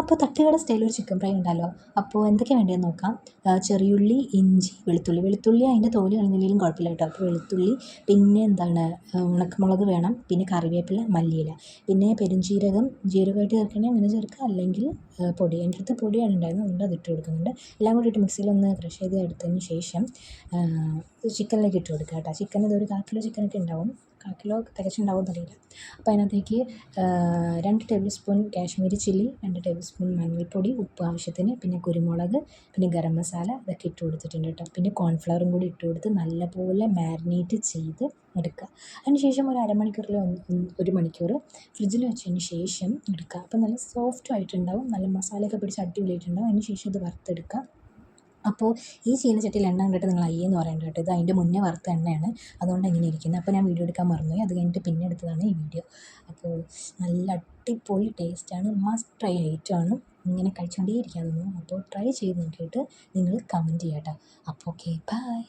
അപ്പോൾ തട്ടുകട സ്റ്റൈൽ ഒരു ചിക്കൻ ഫ്രൈ ഉണ്ടല്ലോ. അപ്പോൾ എന്തൊക്കെയാണ് വേണ്ടതെന്ന് നോക്കാം. ചെറിയുള്ളി, ഇഞ്ചി, വെളുത്തുള്ളി അതിൻ്റെ തോല് കളഞ്ഞില്ലെങ്കിലും കുഴപ്പമില്ല കേട്ടോ. അപ്പോൾ വെളുത്തുള്ളി, പിന്നെ എന്താണ് ഉണക്കമുളക് വേണം, പിന്നെ കറിവേപ്പില, മല്ലിയില, പിന്നെ പെരുംജീരകം, ജീരകമായിട്ട് ചേർക്കണമെങ്കിൽ അങ്ങനെ ചേർക്കുക, അല്ലെങ്കിൽ പൊടി. എൻ്റെ അടുത്ത് പൊടിയാണ് ഉണ്ടായിരുന്നത്, അതുകൊണ്ട് അതിട്ട് കൊടുക്കുന്നുണ്ട്. എല്ലാം കൂടി ഇട്ട് മിക്സിയിലൊന്ന് ക്രഷ് ചെയ്ത് എടുത്തതിന് ശേഷം ചിക്കനിലേക്ക് ഇട്ട് കൊടുക്കുക കേട്ടോ. ചിക്കൻ ഇതൊരു 1/4 കിലോ ചിക്കനൊക്കെ ഉണ്ടാവും, 1/4 കിലോ തികച്ചുണ്ടാവും എന്നറിയില്ല. അപ്പോൾ അതിനകത്തേക്ക് 2 table spoon Kashmiri chilli, 2 table spoon മഞ്ഞൾപ്പൊടി, ഉപ്പ് ആവശ്യത്തിന്, പിന്നെ കുരുമുളക്, പിന്നെ ഗരം മസാല ഇതൊക്കെ ഇട്ട് കൊടുത്തിട്ടുണ്ട് കേട്ടോ. പിന്നെ കോൺഫ്ലവറും കൂടി ഇട്ട് കൊടുത്ത് നല്ലപോലെ മാരിനേറ്റ് ചെയ്ത് എടുക്കുക. അതിന് ശേഷം ഒരു അരമണിക്കൂറിൽ 1 മണിക്കൂർ ഫ്രിഡ്ജിൽ വെച്ചതിന് ശേഷം എടുക്കുക. അപ്പോൾ നല്ല സോഫ്റ്റും ആയിട്ടുണ്ടാവും, നല്ല മസാലയൊക്കെ പിടിച്ച് അടിപൊളിയായിട്ടുണ്ടാവും. അതിന് ശേഷം ഇത് വറുത്തെടുക്കുക. അപ്പോൾ ഈ ചീനച്ചട്ടിയിൽ എണ്ണ കണ്ടിട്ട് നിങ്ങൾ അയ്യെന്ന് പറയണ്ട കേട്ടോ. ഇത് അതിൻ്റെ മുന്നേ വറുത്ത എണ്ണയാണ്, അതുകൊണ്ട് ഇങ്ങനെ ഇരിക്കുന്നത്. അപ്പോൾ ഞാൻ വീഡിയോ എടുക്കാൻ മറന്നുപോയി, അത് കഴിഞ്ഞിട്ട് പിന്നെ എടുത്തതാണ് ഈ വീഡിയോ. അപ്പോൾ നല്ല അടിപൊളി ടേസ്റ്റാണ്, മസ്റ്റ് ട്രൈ ഐറ്റമാണ്. ഇങ്ങനെ കഴിച്ചുകൊണ്ടേ ഇരിക്കാൻ തോന്നും. അപ്പോൾ ട്രൈ ചെയ്ത് നോക്കിയിട്ട് നിങ്ങൾ കമൻറ്റ് ചെയ്യാം കേട്ടോ. അപ്പോൾ ഓക്കെ, ബൈ.